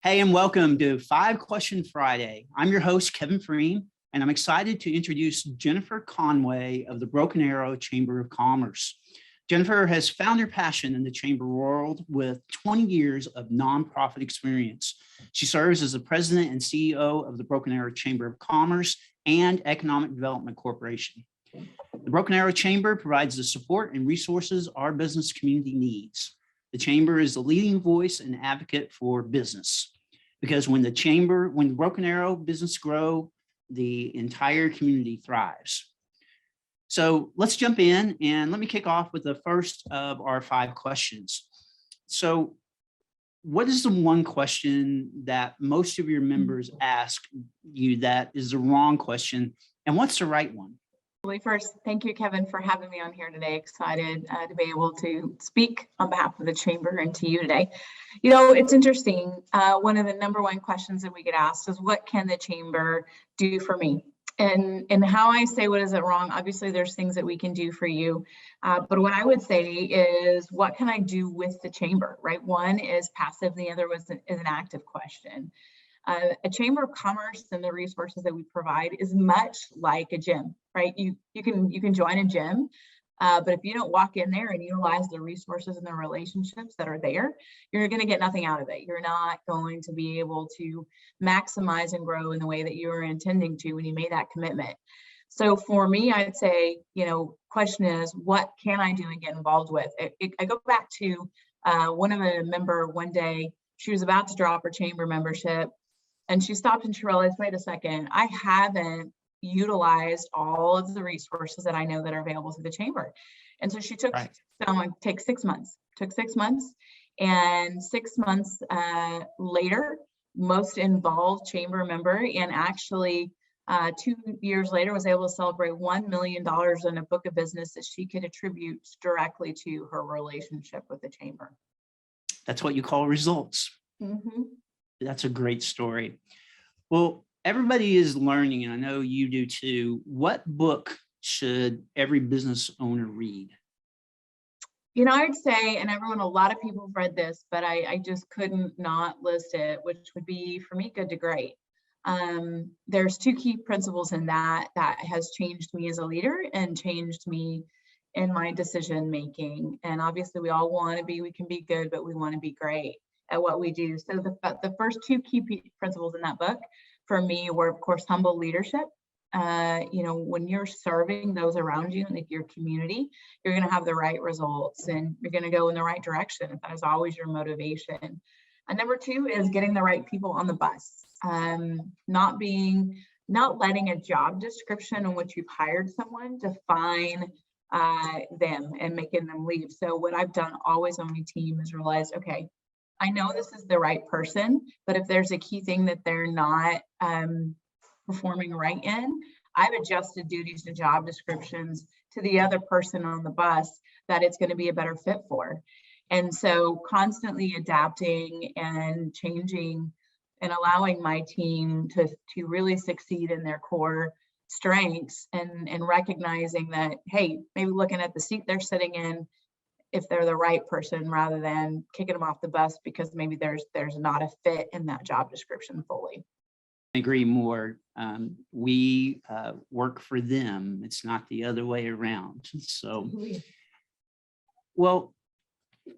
Hey, and welcome to 5-Question Friday. I'm your host, Kevin Freem, and I'm excited to introduce Jennifer Conway of the Broken Arrow Chamber of Commerce. Jennifer has found her passion in the chamber world with 20 years of nonprofit experience. She serves as the president and CEO of the Broken Arrow Chamber of Commerce and Economic Development Corporation. The Broken Arrow Chamber provides the support and resources our business community needs. The chamber is the leading voice and advocate for business, because when the Broken Arrow business grow, the entire community thrives. So let's jump in and let me kick off with the first of our 5 questions. So what is the one question that most of your members ask you that is the wrong question, and what's the right one? First, thank you, Kevin, for having me on here today. Excited to be able to speak on behalf of the chamber and to you today. You know, it's interesting. One of the number one questions that we get asked is, what can the chamber do for me? And how I say, what is it wrong? Obviously, there's things that we can do for you. But what I would say is, what can I do with the chamber, right? One is passive, the other is an active question. A chamber of commerce and the resources that we provide is much like a gym, right? You can join a gym, but if you don't walk in there and utilize the resources and the relationships that are there, you're going to get nothing out of it. You're not going to be able to maximize and grow in the way that you were intending to when you made that commitment. So for me, I'd say, question is, what can I do and get involved with? I go back to one of a member one day. She was about to drop her chamber membership. And she stopped and she realized, wait a second, I haven't utilized all of the resources that I know that are available to the chamber. And so she took, take 6 months, and 6 months later, most involved chamber member, and actually 2 years later was able to celebrate $1 million in a book of business that she could attribute directly to her relationship with the chamber. That's what you call results. Mm-hmm. That's a great story. Well, everybody is learning, and I know you do too. What book should every business owner read? I'd say, and a lot of people have read this, but I just couldn't not list it, which would be, for me, Good to Great. There's 2 key principles in that has changed me as a leader and changed me in my decision making. And obviously we all want to be, we can be good, but we want to be great at what we do. So the first 2 key principles in that book for me were, of course, humble leadership. When you're serving those around you, like your community, you're going to have the right results and you're going to go in the right direction. That is always your motivation. And number 2 is getting the right people on the bus. Not letting a job description in which you've hired someone define them and making them leave. So what I've done always on my team is realize, okay, I know this is the right person, but if there's a key thing that they're not performing right in, I've adjusted duties and job descriptions to the other person on the bus that it's going to be a better fit for. And so constantly adapting and changing and allowing my team to really succeed in their core strengths, and recognizing that, hey, maybe looking at the seat they're sitting in, if they're the right person, rather than kicking them off the bus because maybe there's not a fit in that job description fully. I agree more. We work for them. It's not the other way around. So, well,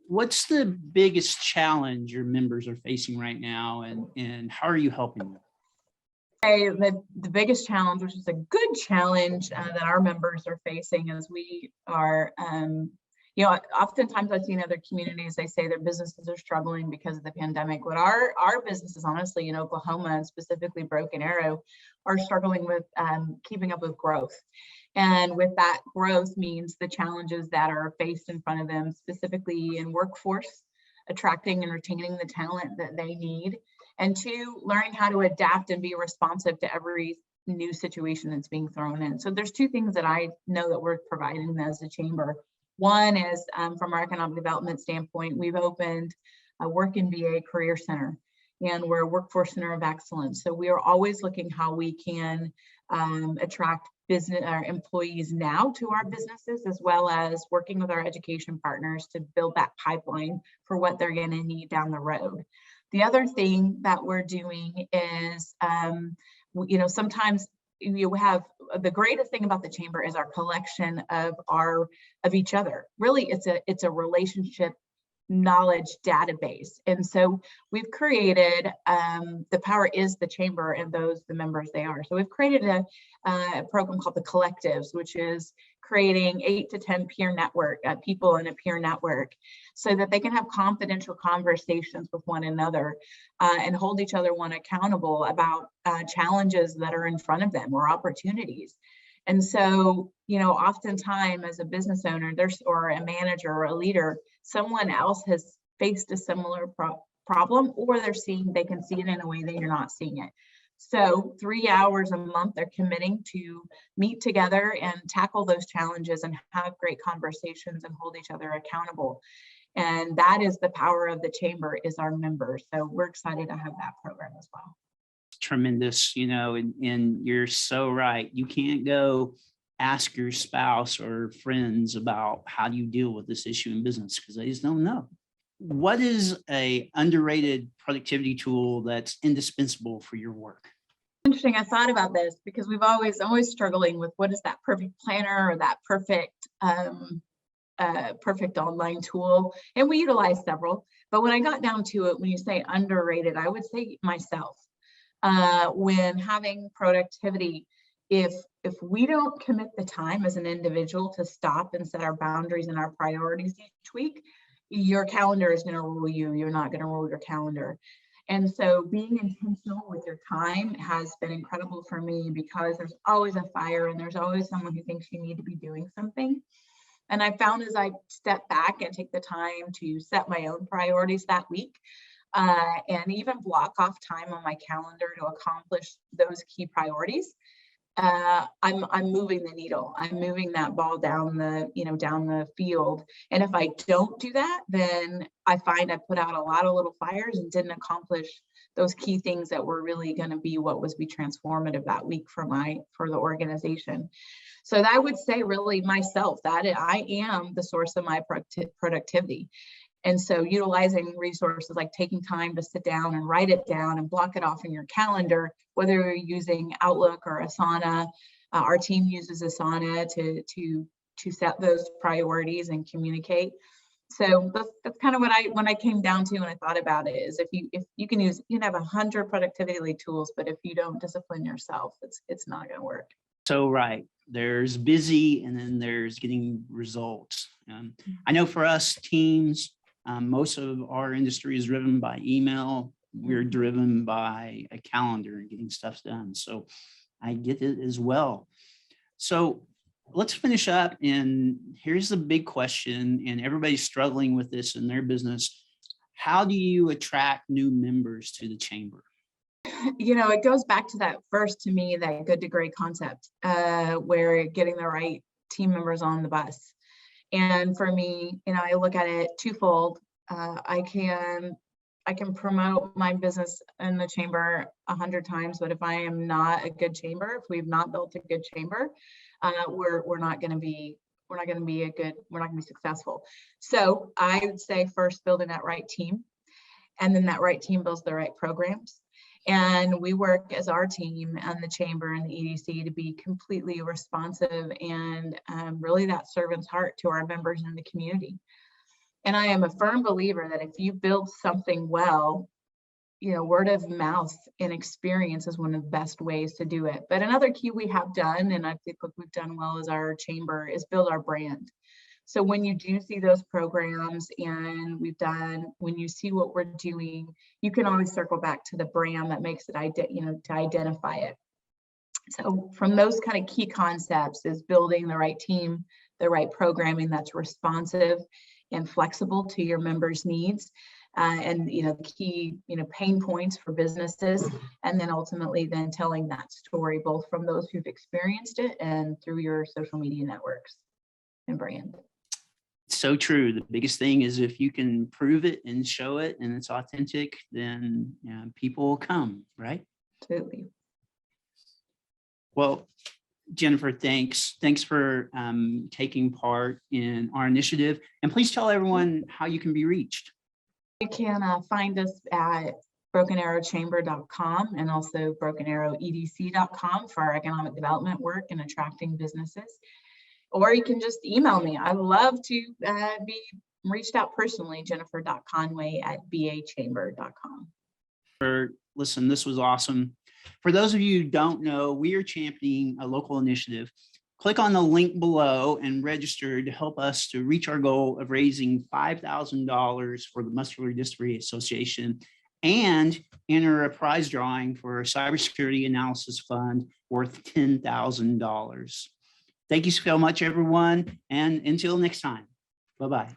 what's the biggest challenge your members are facing right now, and how are you helping them? The biggest challenge, which is a good challenge that our members are facing, is we are oftentimes I've seen other communities, they say their businesses are struggling because of the pandemic. But our businesses, honestly, in Oklahoma and specifically Broken Arrow, are struggling with keeping up with growth. And with that growth means the challenges that are faced in front of them, specifically in workforce, attracting and retaining the talent that they need. And 2, learning how to adapt and be responsive to every new situation that's being thrown in. So there's 2 things that I know that we're providing as a chamber. One is from our economic development standpoint, we've opened a Work in VA Career Center, and we're a workforce center of excellence. So we are always looking how we can attract business or employees now to our businesses, as well as working with our education partners to build that pipeline for what they're going to need down the road. The other thing that we're doing is, sometimes you have the greatest thing about the chamber is our collection of each other. Really, it's a relationship knowledge database. And so we've created, the power is the chamber and those the members they are. So we've created a program called the Collectives, which is creating 8 to 10 peer network people in a peer network so that they can have confidential conversations with one another and hold each other accountable about challenges that are in front of them or opportunities. And so, oftentimes as a business owner, or a manager or a leader, someone else has faced a similar problem, or they can see it in a way that you're not seeing it. So 3 hours a month, they're committing to meet together and tackle those challenges and have great conversations and hold each other accountable. And that is the power of the chamber, is our members. So we're excited to have that program as well. Tremendous, and you're so right. You can't go ask your spouse or friends about how do you deal with this issue in business, because they just don't know. What is a underrated productivity tool that's indispensable for your work? Interesting. I thought about this because we've always struggling with what is that perfect planner or that perfect online tool, and we utilize several. But when I got down to it, when you say underrated, I would say myself. When having productivity, if we don't commit the time as an individual to stop and set our boundaries and our priorities each week, your calendar is going to rule you. You're not going to rule your calendar. And so being intentional with your time has been incredible for me, because there's always a fire and there's always someone who thinks you need to be doing something. And I found as I step back and take the time to set my own priorities that week, and even block off time on my calendar to accomplish those key priorities, I'm moving the needle. I'm moving that ball down the field. And if I don't do that, then I find I put out a lot of little fires and didn't accomplish those key things that were really going to be what was be transformative that week for the organization. So I would say really myself, that I am the source of my productivity. And so utilizing resources like taking time to sit down and write it down and block it off in your calendar, whether you're using Outlook or Asana, our team uses Asana to set those priorities and communicate. So that's kind of when I came down to when I thought about it, is if you can have 100 productivity tools, but if you don't discipline yourself, it's not going to work. So right, there's busy and then there's getting results. I know for us teams, most of our industry is driven by email. We're driven by a calendar and getting stuff done. So I get it as well. So let's finish up. And here's the big question, and everybody's struggling with this in their business. How do you attract new members to the chamber? It goes back to that first, to me, that good to great concept, where getting the right team members on the bus. And for me, I look at it twofold. I can promote my business in the chamber 100 times, but if I am not a good chamber, if we've not built a good chamber, we're not going to be successful. So I would say first, building that right team, and then that right team builds the right programs. And we work as our team and the chamber and the EDC to be completely responsive and really that servant's heart to our members in the community. And I am a firm believer that if you build something well, word of mouth and experience is one of the best ways to do it. But another key we have done, and I think what we've done well as our chamber, is build our brand. So when you do see those programs and when you see what we're doing, you can always circle back to the brand that makes it, to identify it. So from those kind of key concepts is building the right team, the right programming that's responsive and flexible to your members' needs, and the key pain points for businesses, and then ultimately then telling that story both from those who've experienced it and through your social media networks and brand. So true. The biggest thing is if you can prove it and show it and it's authentic, then people will come, right? Absolutely. Well, Jennifer, thanks for taking part in our initiative. And please tell everyone how you can be reached. You can find us at brokenarrowchamber.com and also brokenarrowedc.com for our economic development work and attracting businesses. Or you can just email me. I love to be reached out personally, jennifer.conway@bachamber.com. Listen, this was awesome. For those of you who don't know, we are championing a local initiative. Click on the link below and register to help us to reach our goal of raising $5,000 for the Muscular Dystrophy Association and enter a prize drawing for a cybersecurity analysis fund worth $10,000. Thank you so much, everyone. And until next time, bye-bye.